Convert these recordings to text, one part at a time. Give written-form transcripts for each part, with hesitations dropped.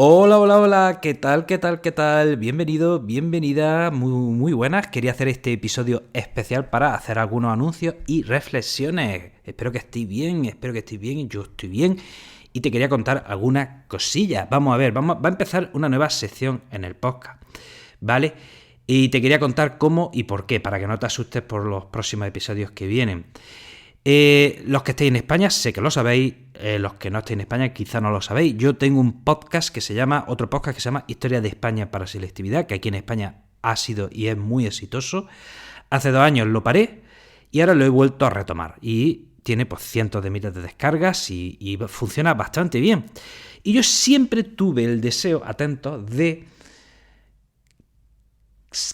Hola, hola, hola, ¿qué tal, qué tal, qué tal? Bienvenido, bienvenida, muy buenas. Quería hacer este episodio especial para hacer algunos anuncios y reflexiones. Espero que estéis bien, yo estoy bien. Y te quería contar algunas cosillas. Vamos a ver, va a empezar una nueva sección en el podcast, ¿vale? Y te quería contar cómo y por qué, para que no te asustes por los próximos episodios que vienen. Los que estéis en España, sé que lo sabéis. Los que no estéis en España, quizá no lo sabéis. Yo tengo un podcast que se llama, Historia de España para Selectividad, que aquí en España ha sido y es muy exitoso. Hace 2 años lo paré y ahora lo he vuelto a retomar. Y tiene pues cientos de miles de descargas y funciona bastante bien. Y yo siempre tuve el deseo, atento, de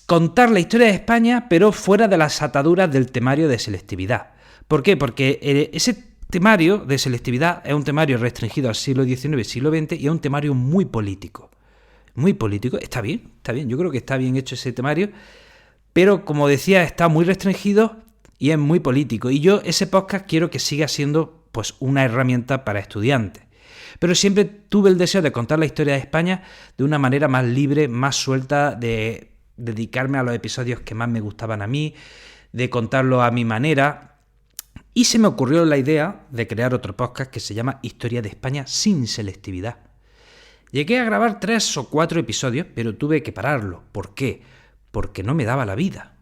contar la historia de España, pero fuera de las ataduras del temario de selectividad. ¿Por qué? Porque ese temario de selectividad es un temario restringido al siglo XIX y siglo XX y es un temario muy político. Muy político. Está bien. Yo creo que está bien hecho ese temario. Pero, como decía, está muy restringido y es muy político. Y yo ese podcast quiero que siga siendo pues una herramienta para estudiantes. Pero siempre tuve el deseo de contar la historia de España de una manera más libre, más suelta, de dedicarme a los episodios que más me gustaban a mí, de contarlo a mi manera. Y se me ocurrió la idea de crear otro podcast que se llama Historia de España sin selectividad. Llegué a grabar 3 o 4 episodios, pero tuve que pararlo. ¿Por qué? Porque no me daba la vida.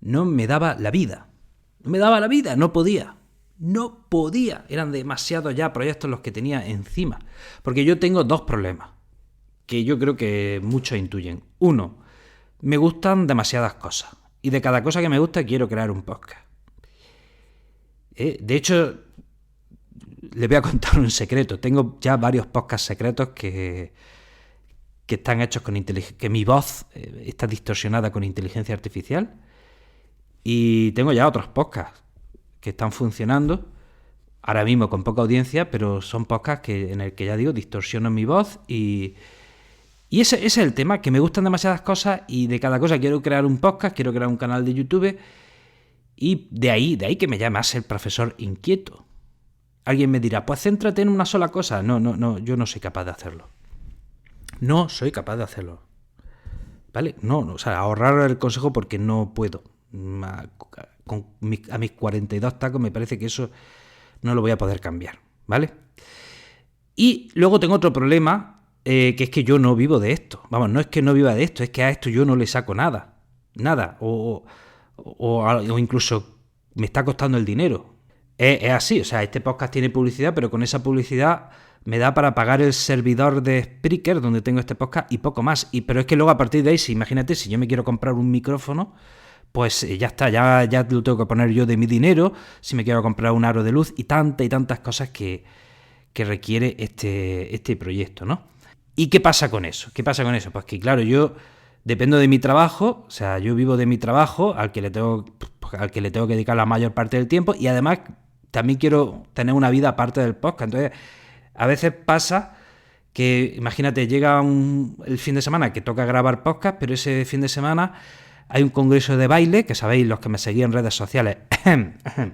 No podía. Eran demasiados ya proyectos los que tenía encima. Porque yo tengo 2 problemas, que yo creo que muchos intuyen. 1, me gustan demasiadas cosas. Y de cada cosa que me gusta quiero crear un podcast. De hecho, les voy a contar un secreto. Tengo ya varios podcasts secretos que están hechos con inteligencia, que mi voz está distorsionada con inteligencia artificial. Y tengo ya otros podcasts que están funcionando ahora mismo con poca audiencia, pero son podcasts en el que ya digo, distorsiono mi voz y ese es el tema, que me gustan demasiadas cosas y de cada cosa quiero crear un podcast, quiero crear un canal de YouTube. Y de ahí que me llamas el profesor inquieto. Alguien me dirá, pues céntrate en una sola cosa. No, yo no soy capaz de hacerlo. No soy capaz de hacerlo. ¿Vale? O sea, ahorrar el consejo porque no puedo. A mis 42 tacos me parece que eso no lo voy a poder cambiar. ¿Vale? Y luego tengo otro problema, que es que yo no vivo de esto. Vamos, no es que no viva de esto, es que a esto yo no le saco nada. Nada. O incluso me está costando el dinero. Es así, o sea, este podcast tiene publicidad, pero con esa publicidad me da para pagar el servidor de Spreaker donde tengo este podcast y poco más. Pero es que luego a partir de ahí, imagínate, si yo me quiero comprar un micrófono, pues ya está, ya lo tengo que poner yo de mi dinero, si me quiero comprar un aro de luz y tantas cosas que requiere este proyecto, ¿no? ¿Y qué pasa con eso? Pues que claro, yo dependo de mi trabajo, o sea, yo vivo de mi trabajo al que le tengo que dedicar la mayor parte del tiempo y además también quiero tener una vida aparte del podcast. Entonces, a veces pasa que, imagínate, llega el fin de semana que toca grabar podcast, pero ese fin de semana hay un congreso de baile, que sabéis, los que me seguís en redes sociales,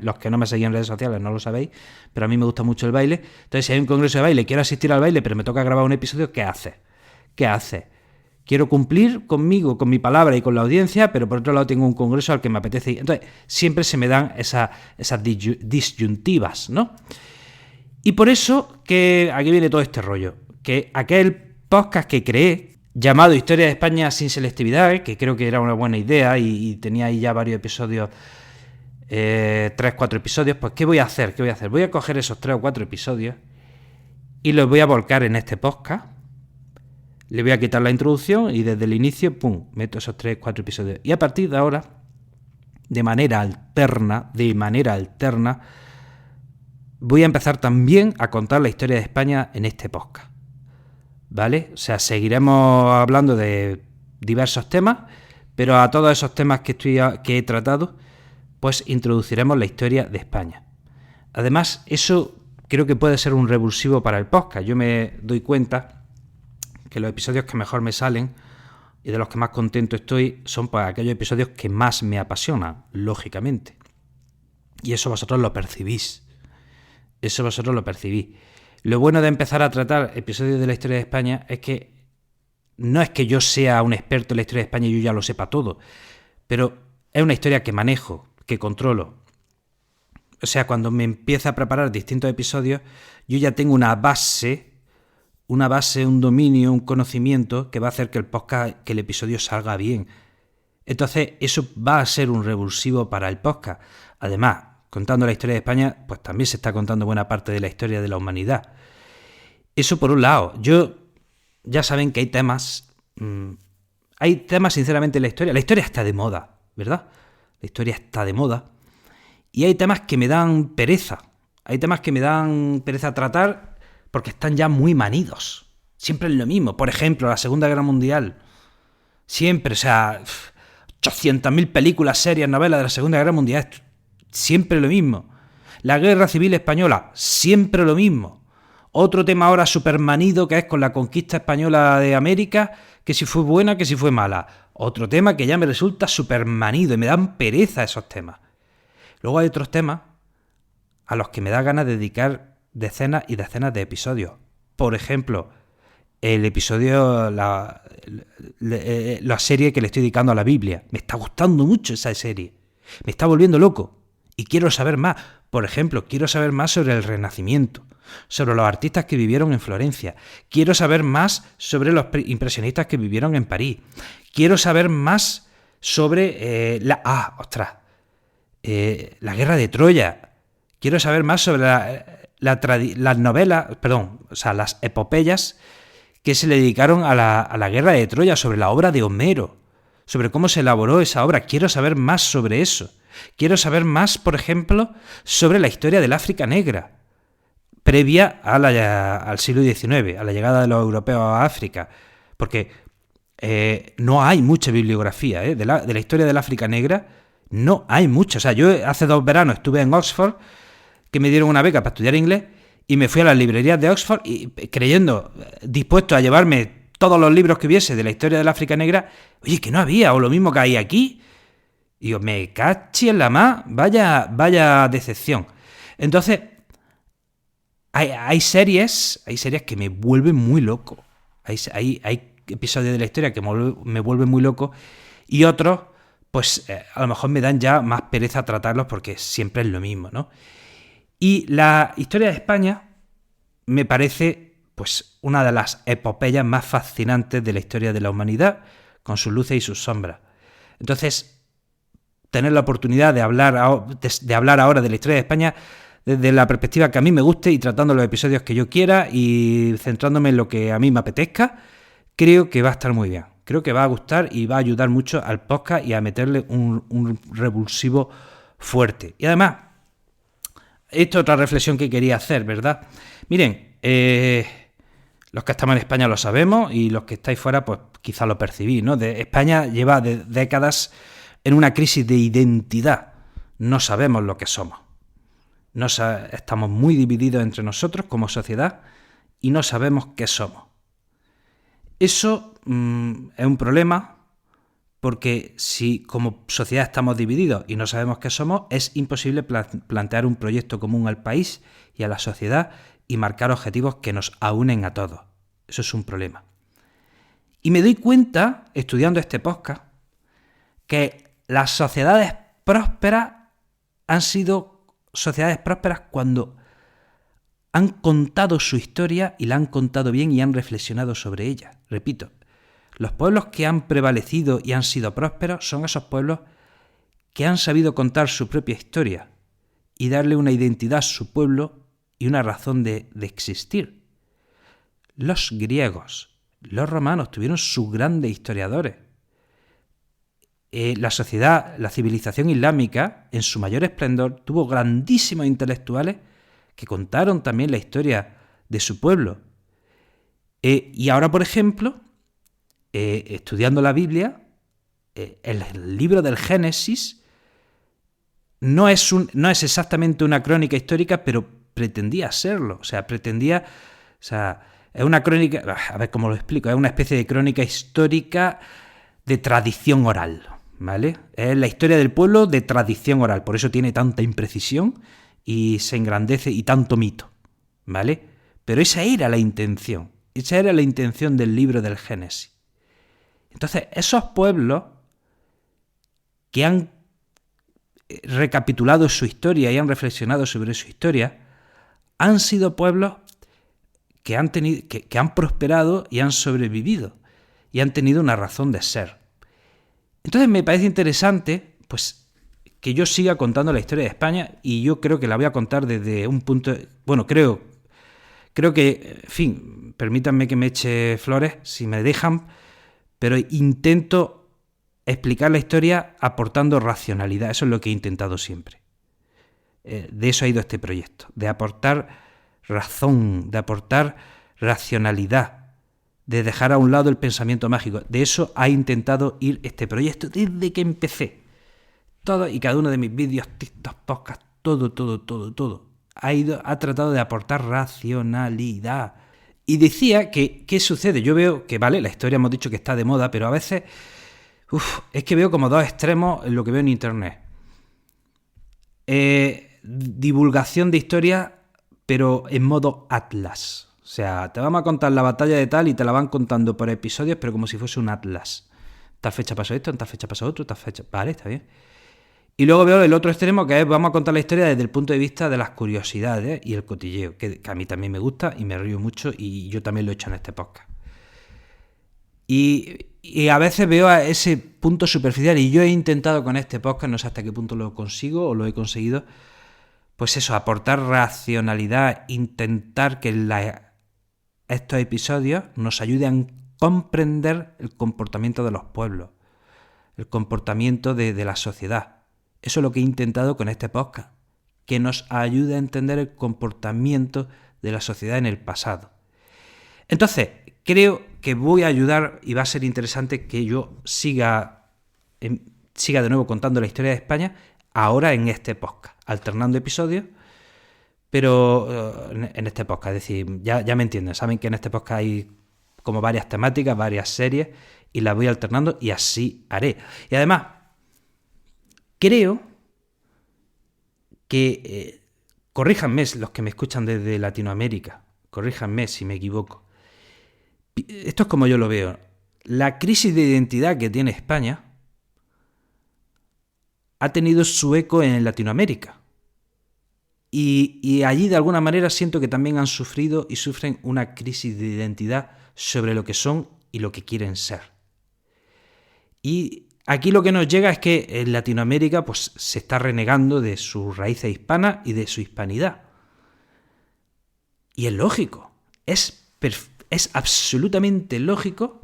los que no me seguís en redes sociales no lo sabéis, pero a mí me gusta mucho el baile. Entonces, si hay un congreso de baile, quiero asistir al baile, pero me toca grabar un episodio, ¿qué haces? Quiero cumplir conmigo, con mi palabra y con la audiencia, pero por otro lado tengo un congreso al que me apetece ir. Entonces, siempre se me dan esas disyuntivas, ¿no? Y por eso que aquí viene todo este rollo, que aquel podcast que creé, llamado Historia de España sin selectividad, que creo que era una buena idea y tenía ahí ya varios episodios, 3, 4 episodios, pues ¿qué voy a hacer? Voy a coger esos 3 o 4 episodios y los voy a volcar en este podcast. Le voy a quitar la introducción y desde el inicio, pum, meto esos 3 o 4 episodios. Y a partir de ahora, de manera alterna, voy a empezar también a contar la historia de España en este podcast. ¿Vale? O sea, seguiremos hablando de diversos temas, pero a todos esos temas que he tratado, pues introduciremos la historia de España. Además, eso creo que puede ser un revulsivo para el podcast. Yo me doy cuenta que los episodios que mejor me salen y de los que más contento estoy son pues aquellos episodios que más me apasionan, lógicamente. Y eso vosotros lo percibís. Lo bueno de empezar a tratar episodios de la historia de España es que no es que yo sea un experto en la historia de España y yo ya lo sepa todo, pero es una historia que manejo, que controlo. O sea, cuando me empiezo a preparar distintos episodios, yo ya tengo una base, un dominio, un conocimiento que va a hacer que el episodio salga bien. Entonces, eso va a ser un revulsivo para el podcast. Además, contando la historia de España, pues también se está contando buena parte de la historia de la humanidad. Eso por un lado. Ya saben que hay temas sinceramente en la historia. La historia está de moda, ¿verdad? La historia está de moda. Y hay temas que me dan pereza. Hay temas que me dan pereza tratar porque están ya muy manidos. Siempre es lo mismo. Por ejemplo, la Segunda Guerra Mundial. Siempre, 800.000 películas, series, novelas de la Segunda Guerra Mundial. Siempre lo mismo. La Guerra Civil Española. Siempre lo mismo. Otro tema ahora supermanido que es con la conquista española de América, que si fue buena, que si fue mala. Otro tema que ya me resulta supermanido y me dan pereza esos temas. Luego hay otros temas a los que me da ganas de dedicar decenas y decenas de episodios. Por ejemplo, el episodio, la serie que le estoy dedicando a la Biblia. Me está gustando mucho esa serie. Me está volviendo loco. Y quiero saber más. Por ejemplo, quiero saber más sobre el Renacimiento, sobre los artistas que vivieron en Florencia. Quiero saber más sobre los impresionistas que vivieron en París. Quiero saber más sobre la Guerra de Troya. Quiero saber más sobre las novelas, las epopeyas que se le dedicaron a la Guerra de Troya, sobre la obra de Homero, sobre cómo se elaboró esa obra. Quiero saber más sobre eso. Quiero saber más, por ejemplo, sobre la historia del África negra, previa al siglo XIX, a la llegada de los europeos a África, porque no hay mucha bibliografía de la historia del África negra, no hay mucha. O sea, yo hace 2 veranos estuve en Oxford, que me dieron una beca para estudiar inglés, y me fui a las librerías de Oxford y dispuesto a llevarme todos los libros que hubiese de la historia del África negra. Oye, que no había, o lo mismo que hay aquí. Y digo, me cachi en la más, vaya decepción. Entonces, hay series que me vuelven muy loco. Hay episodios de la historia que me vuelven muy loco, y otros, pues a lo mejor me dan ya más pereza tratarlos porque siempre es lo mismo, ¿no? Y la historia de España me parece, pues, una de las epopeyas más fascinantes de la historia de la humanidad, con sus luces y sus sombras. Entonces, tener la oportunidad de hablar ahora de la historia de España desde la perspectiva que a mí me guste y tratando los episodios que yo quiera y centrándome en lo que a mí me apetezca, creo que va a estar muy bien. Creo que va a gustar y va a ayudar mucho al podcast y a meterle un revulsivo fuerte. Y además, esta es otra reflexión que quería hacer, ¿verdad? Miren, los que estamos en España lo sabemos y los que estáis fuera, pues quizá lo percibís, ¿no? España lleva décadas en una crisis de identidad. No sabemos lo que somos. Estamos muy divididos entre nosotros como sociedad y no sabemos qué somos. Eso es un problema, porque si como sociedad estamos divididos y no sabemos qué somos, es imposible plantear un proyecto común al país y a la sociedad y marcar objetivos que nos aúnen a todos. Eso es un problema. Y me doy cuenta, estudiando este podcast, que las sociedades prósperas han sido sociedades prósperas cuando han contado su historia y la han contado bien y han reflexionado sobre ella. Repito, los pueblos que han prevalecido y han sido prósperos son esos pueblos que han sabido contar su propia historia y darle una identidad a su pueblo y una razón de existir. Los griegos, los romanos tuvieron sus grandes historiadores. La civilización islámica, en su mayor esplendor, tuvo grandísimos intelectuales que contaron también la historia de su pueblo. Y ahora, por ejemplo, estudiando la Biblia, el libro del Génesis no es exactamente una crónica histórica, pero pretendía serlo. Es una crónica, a ver cómo lo explico, es una especie de crónica histórica de tradición oral, ¿vale? Es la historia del pueblo de tradición oral, por eso tiene tanta imprecisión y se engrandece y tanto mito, ¿vale? Pero esa era la intención. Esa era la intención del libro del Génesis. Entonces, esos pueblos que han recapitulado su historia y han reflexionado sobre su historia, han sido pueblos que han prosperado y han sobrevivido y han tenido una razón de ser. Entonces me parece interesante, pues, que yo siga contando la historia de España, y yo creo que la voy a contar desde un punto... Bueno, creo que, en fin, permítanme que me eche flores si me dejan, pero intento explicar la historia aportando racionalidad. Eso es lo que he intentado siempre. De eso ha ido este proyecto, de aportar razón, de aportar racionalidad, de dejar a un lado el pensamiento mágico. De eso ha intentado ir este proyecto desde que empecé. Todo y cada uno de mis vídeos, TikTok, podcasts, todo. Ha tratado de aportar racionalidad. Y decía que, ¿qué sucede? Yo veo que, vale, la historia hemos dicho que está de moda, pero a veces es que veo como dos extremos en lo que veo en internet. Divulgación de historia, pero en modo atlas. O sea, te vamos a contar la batalla de tal y te la van contando por episodios, pero como si fuese un atlas. Tal fecha pasó esto, en tal fecha pasó otro, tal fecha... Vale, está bien. Y luego veo el otro extremo, que es vamos a contar la historia desde el punto de vista de las curiosidades y el cotilleo, que a mí también me gusta y me río mucho, y yo también lo he hecho en este podcast. Y a veces veo a ese punto superficial, y yo he intentado con este podcast, no sé hasta qué punto lo consigo o lo he conseguido, pues eso, aportar racionalidad, intentar que estos episodios nos ayuden a comprender el comportamiento de los pueblos, el comportamiento de la sociedad. Eso es lo que he intentado con este podcast, que nos ayude a entender el comportamiento de la sociedad en el pasado. Entonces, creo que voy a ayudar y va a ser interesante que yo siga de nuevo contando la historia de España, ahora en este podcast, alternando episodios, pero en este podcast, es decir, ya me entienden, saben que en este podcast hay como varias temáticas, varias series, y las voy alternando, y así haré. Y además, creo que, corríjanme los que me escuchan desde Latinoamérica, corríjanme si me equivoco. Esto es como yo lo veo. La crisis de identidad que tiene España ha tenido su eco en Latinoamérica. Y allí de alguna manera siento que también han sufrido y sufren una crisis de identidad sobre lo que son y lo que quieren ser. Y aquí lo que nos llega es que en Latinoamérica pues, se está renegando de sus raíces hispanas y de su hispanidad. Y es lógico, es absolutamente lógico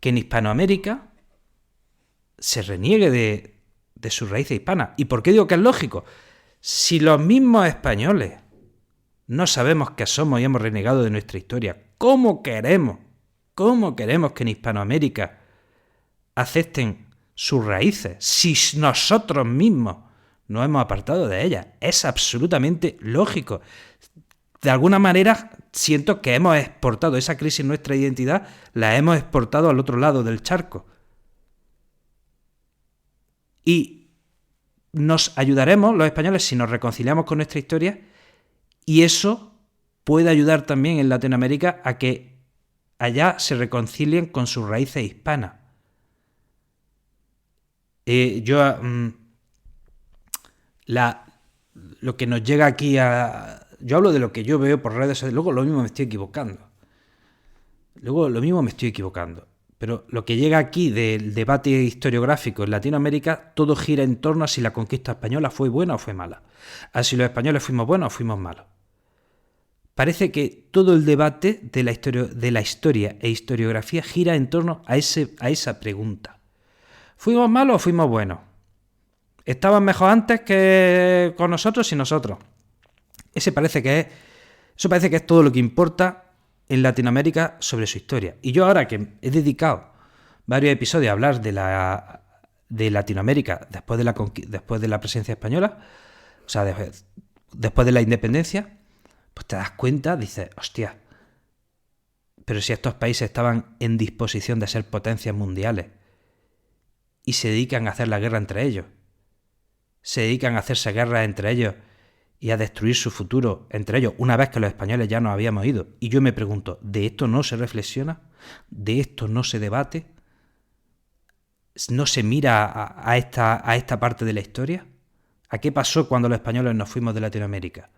que en Hispanoamérica se reniegue de sus raíces hispanas. ¿Y por qué digo que es lógico? Si los mismos españoles no sabemos qué somos y hemos renegado de nuestra historia, ¿cómo queremos que en Hispanoamérica acepten sus raíces si nosotros mismos nos hemos apartado de ellas? Es absolutamente lógico. De alguna manera siento que hemos exportado esa crisis en nuestra identidad, la hemos exportado al otro lado del charco. Y nos ayudaremos los españoles si nos reconciliamos con nuestra historia, y eso puede ayudar también en Latinoamérica a que allá se reconcilien con sus raíces hispanas. Lo que nos llega aquí yo hablo de lo que yo veo por redes sociales, luego lo mismo me estoy equivocando. Pero lo que llega aquí del debate historiográfico en Latinoamérica, todo gira en torno a si la conquista española fue buena o fue mala, a si los españoles fuimos buenos o fuimos malos. Parece que todo el debate de la historia e historiografía gira en torno a esa pregunta. ¿Fuimos malos o fuimos buenos? ¿Estaban mejor antes que con nosotros y nosotros? Eso parece que es todo lo que importa en Latinoamérica sobre su historia. Y yo ahora que he dedicado varios episodios a hablar de Latinoamérica después de la presencia española, o sea, después de la independencia, pues te das cuenta, dices, hostia, pero si estos países estaban en disposición de ser potencias mundiales y se dedican a hacer la guerra entre ellos, se dedican a hacerse guerras entre ellos y a destruir su futuro entre ellos, una vez que los españoles ya nos habíamos ido. Y yo me pregunto, ¿de esto no se reflexiona? ¿De esto no se debate? ¿No se mira a esta parte de la historia? ¿A qué pasó cuando los españoles nos fuimos de Latinoamérica?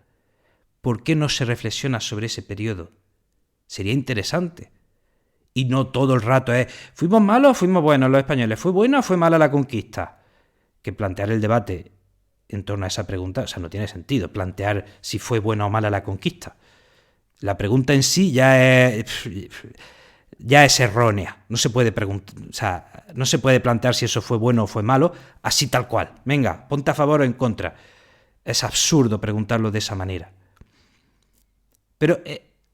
¿Por qué no se reflexiona sobre ese periodo? Sería interesante. Y no todo el rato es, ¿fuimos malos o fuimos buenos los españoles? ¿Fue buena o fue mala la conquista? Que plantear el debate en torno a esa pregunta, o sea, no tiene sentido plantear si fue buena o mala la conquista. La pregunta en sí ya es errónea. No se puede no se puede plantear si eso fue bueno o fue malo, así tal cual. Venga, ponte a favor o en contra. Es absurdo preguntarlo de esa manera. Pero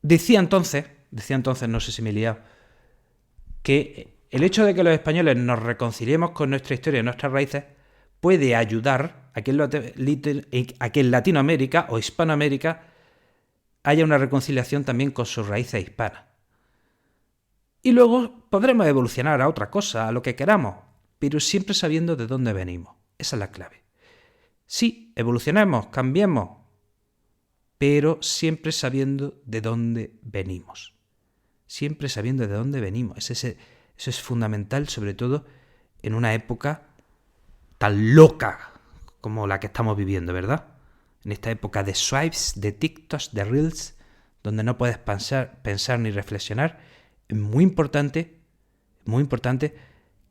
decía entonces, no sé si me he liado, que el hecho de que los españoles nos reconciliemos con nuestra historia y nuestras raíces puede ayudar a que en Latinoamérica o Hispanoamérica haya una reconciliación también con sus raíces hispanas. Y luego podremos evolucionar a otra cosa, a lo que queramos, pero siempre sabiendo de dónde venimos. Esa es la clave. Sí, evolucionemos, cambiemos, pero siempre sabiendo de dónde venimos. Siempre sabiendo de dónde venimos. Eso es fundamental, sobre todo en una época tan loca como la que estamos viviendo, ¿verdad? En esta época de swipes, de TikToks, de Reels, donde no puedes pensar ni reflexionar, es muy importante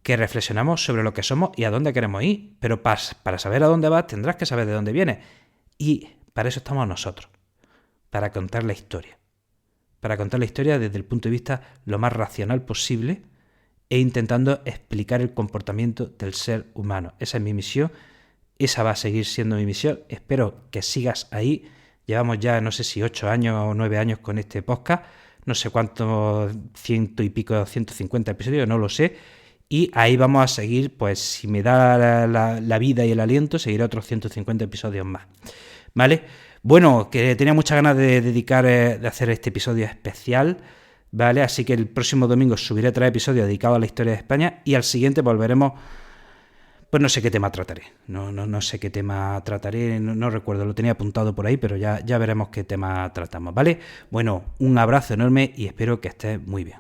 que reflexionamos sobre lo que somos y a dónde queremos ir. Pero para saber a dónde vas tendrás que saber de dónde vienes. Y para eso estamos nosotros, para contar la historia. Para contar la historia desde el punto de vista lo más racional posible e intentando explicar el comportamiento del ser humano. Esa es mi misión, esa va a seguir siendo mi misión. Espero que sigas ahí. Llevamos ya, no sé si 8 años o 9 años con este podcast, no sé cuántos, 100 y pico, 150 episodios, no lo sé. Y ahí vamos a seguir, pues si me da la vida y el aliento, seguiré otros 150 episodios más. ¿Vale? Bueno, que tenía muchas ganas de hacer este episodio especial, ¿vale? Así que el próximo domingo subiré 3 episodios dedicados a la historia de España y al siguiente volveremos, pues no sé qué tema trataré. No sé qué tema trataré, no recuerdo, lo tenía apuntado por ahí, pero ya veremos qué tema tratamos, ¿vale? Bueno, un abrazo enorme y espero que estés muy bien.